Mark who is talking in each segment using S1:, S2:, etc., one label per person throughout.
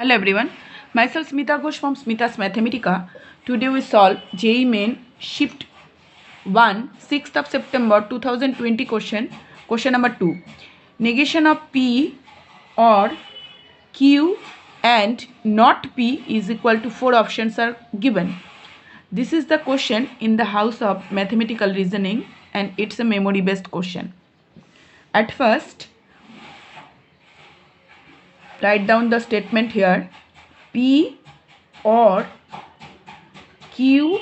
S1: Hello everyone, myself Smita Ghosh from Smita's Mathematica. Today we solve JEE Main Shift 1 6th of September 2020 question number 2. Negation of P or Q and not P is equal to 4 options are given. This is the question in the house of mathematical reasoning and it's a memory based question. At first, write down the statement here. P or Q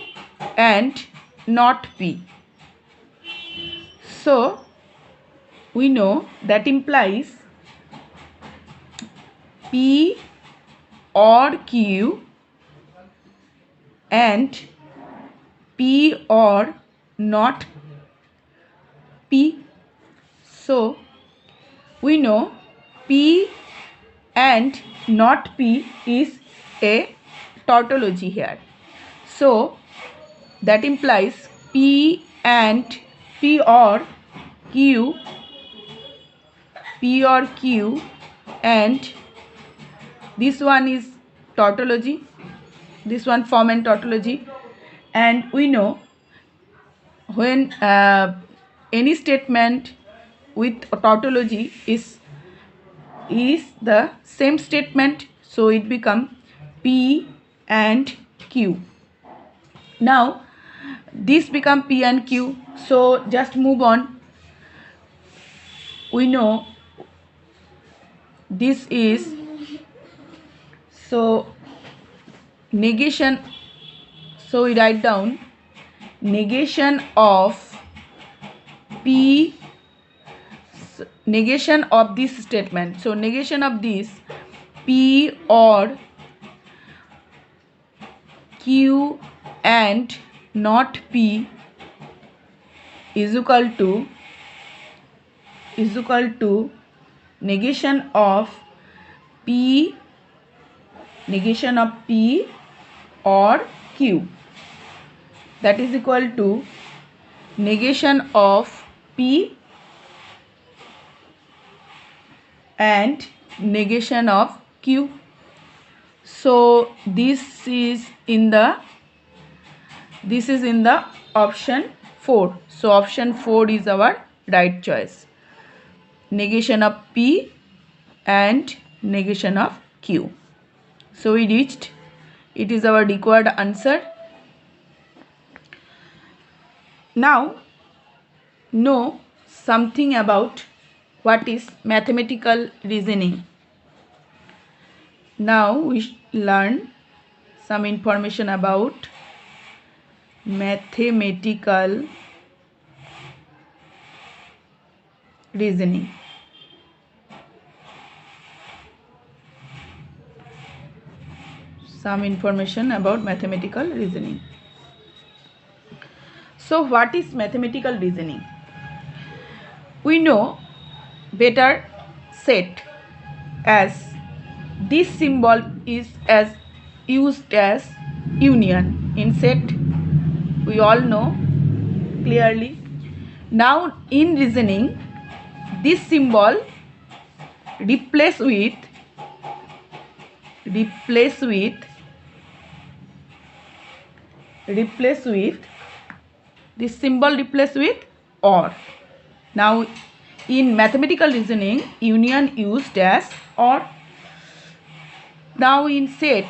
S1: and not P. So we know that implies P or Q and P or not P. So we know P and not P is a tautology here. So that implies P and P or Q and this one is tautology, this one form and tautology, and we know when any statement with a tautology is the same statement, so it become P and Q. Now this become P and Q, so just move on. We know this is so negation, so we write down negation of P, negation of this statement. So negation of this P or Q and not P is equal to negation of P or Q, that is equal to negation of P and negation of Q. So this is in the option 4. So option 4 is our right choice. Negation of P and negation of Q. So we reached, it is our required answer. Now know something about what is mathematical reasoning. Now we learn some information about mathematical reasoning. Some information about mathematical reasoning. So what is mathematical reasoning? We know better set as this symbol is as used as union in set, we all know clearly. Now in reasoning, this symbol replace with this symbol replace with or. Now in mathematical reasoning, union used as or. Now in set,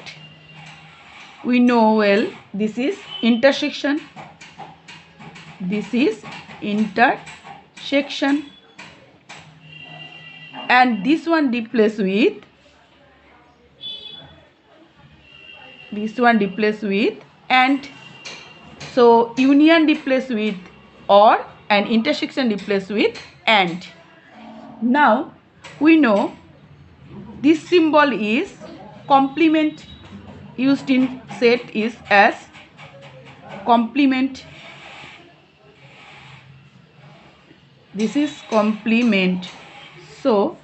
S1: we know well this is intersection, and this one replace with and. So union replace with or and intersection replace with and. Now we know this symbol is complement, used in set is as complement. This is complement. So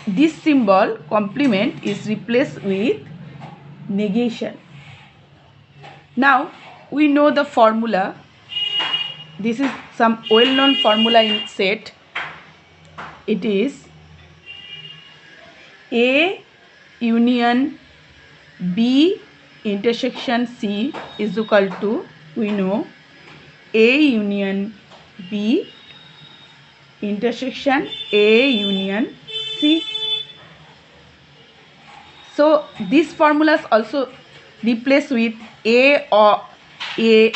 S1: this symbol complement is replaced with negation. Now we know the formula. This is some well-known formula in set. It is A union B intersection C is equal to, we know, A union B intersection A union C. So these formulas also replace with A or B.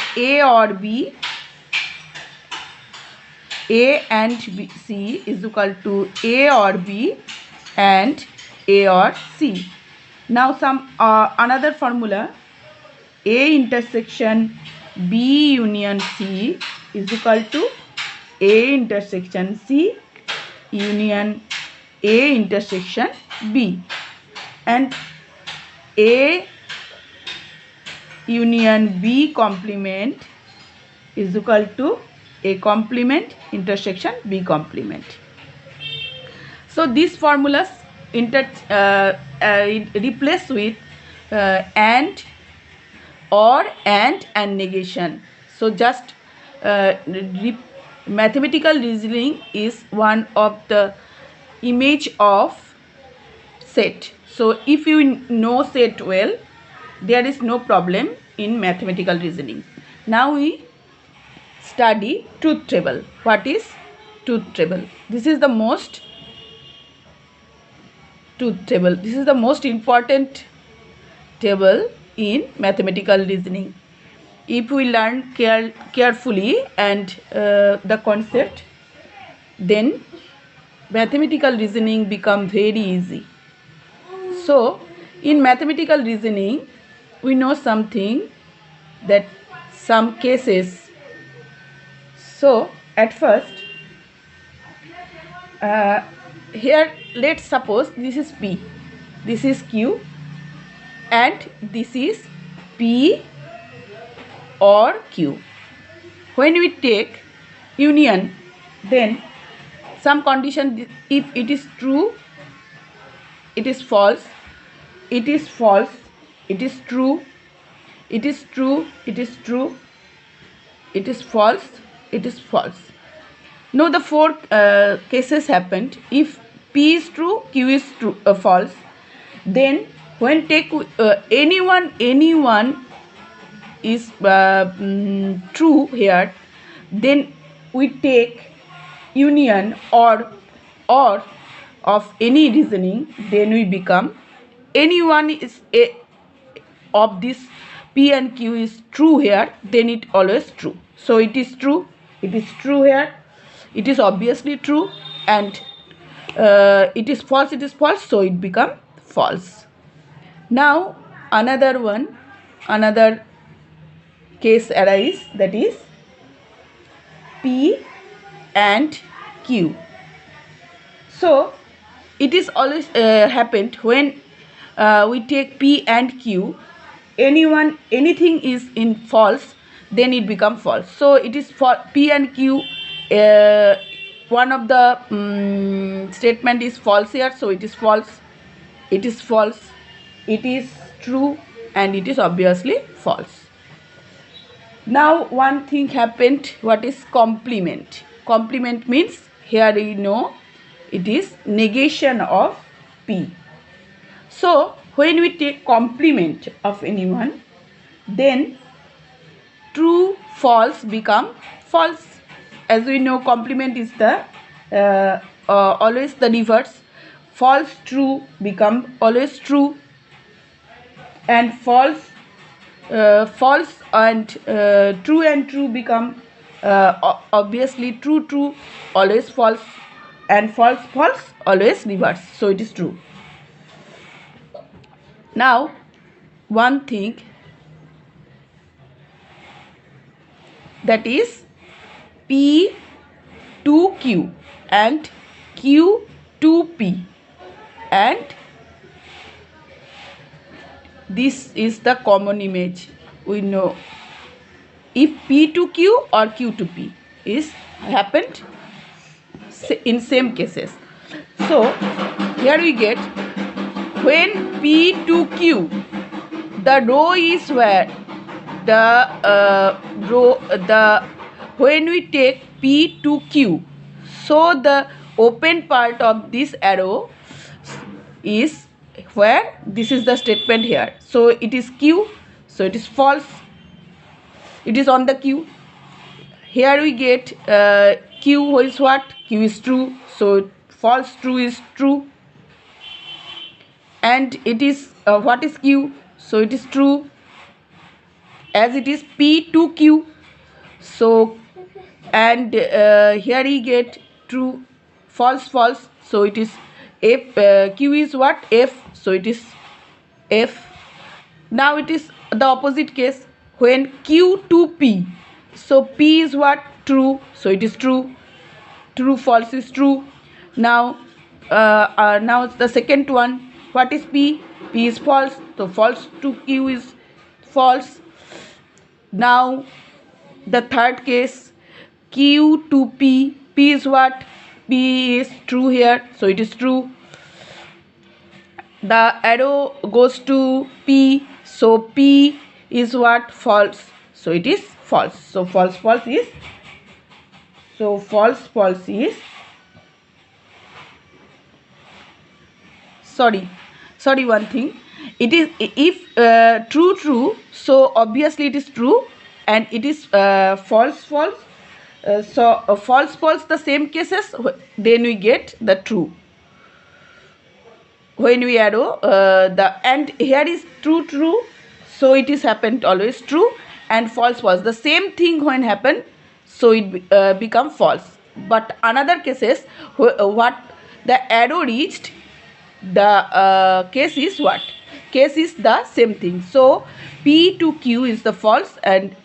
S1: A and B, C is equal to A or B and A or C. Now some another formula, A intersection B union C is equal to A intersection C union A intersection B, and A union B complement is equal to A complement intersection B complement. So these formulas replace with and, or, and negation. So just mathematical reasoning is one of the image of set. So if you know set well, there is no problem in mathematical reasoning. Now we study truth table. What is truth table? This is the most important table in mathematical reasoning. If we learn carefully and the concept, then mathematical reasoning become very easy. So in mathematical reasoning, we know something, that some cases. So at first, here let's suppose this is P, this is Q, and this is P or Q. When we take union, then some condition, if it is true, it is false, it is false, it is true, it is true, it is true, it is false, it is false. Now the four cases happened. If P is true, Q is true, false, then when take anyone is true here, then we take union or of any reasoning, then we become anyone is of this P and Q is true here, then it always true. So it is true here, it is obviously true, and it is false, so it become false. Now another case arise, that is P and Q. So it is always happened when we take P and Q, anything is in false, then it become false. So it is for P and Q, one of the statement is false here, so it is false, it is false, it is true, and it is obviously false. Now one thing happened, what is complement? Complement means, here we know it is negation of P. So when we take complement of anyone, then true false become false. As we know, complement is the always the reverse. False true become always true, and false and true become obviously true, always false, and false always reverse. So it is true. Now one thing, that is P to Q and Q to P, and this is the common image. We know if P to Q or Q to P is happened in same cases. So here we get, when P to Q, the row is where when we take P to Q, so the open part of this arrow is where this is the statement here. So it is Q, so it is false. It is on the Q. Here we get Q is what? Q is true, so false true is true. And it is what is Q? So it is true, as it is P to Q. So and here we get true, false, false. So it is F. Q is what? F. So it is F. Now it is the opposite case when Q to P. So P is what? True. So it is true. True, false is true. Now now the second one. What is P? P is false. So false to Q is false. Now the third case, Q to P. P is what? P is true here. So it is true. The arrow goes to P. So P is what? False. So it is false. So false, false is. So false, false is. Sorry, one thing. It is if true, true. So obviously it is true, and it is false, false. So false, false, the same cases. Then we get the true. When we arrow the and here is true, true. So it is happened always true, and false, false. The same thing when happen, so it become false. But another cases what the arrow reached, the case is what? Case is the same thing. So P to Q is the false, and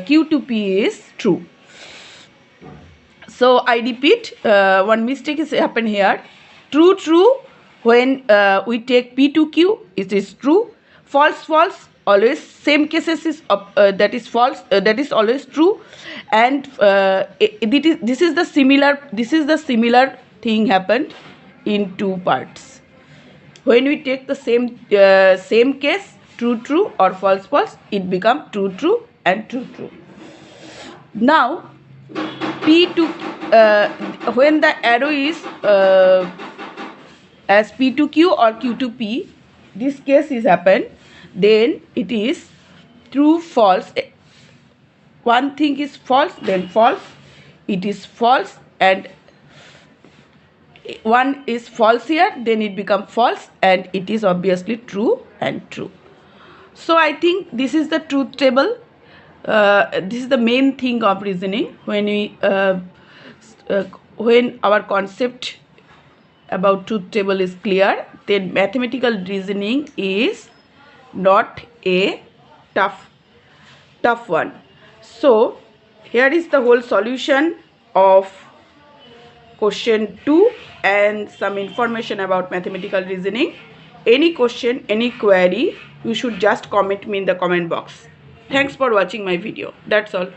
S1: Q to P is true. So I repeat, one mistake is happened here. True, true. When we take P to Q, it is true. False, false. Always same cases is that is false. That is always true. And this is the similar thing happened in two parts. When we take the same case, true, true or false, false, it become true, true and true, true. Now P to when the arrow is as P to Q or Q to P, this case is happened, then it is true, false. One thing is false, then false. It is false, and one is false here, then it become false, and it is obviously true and true. So I think this is the truth table. This is the main thing of reasoning. When we when our concept about truth table is clear, then mathematical reasoning is not a tough one. So here is the whole solution of question 2 and some information about mathematical reasoning. Any question, any query, you should just comment me in the comment box. Thanks for watching my video. That's all.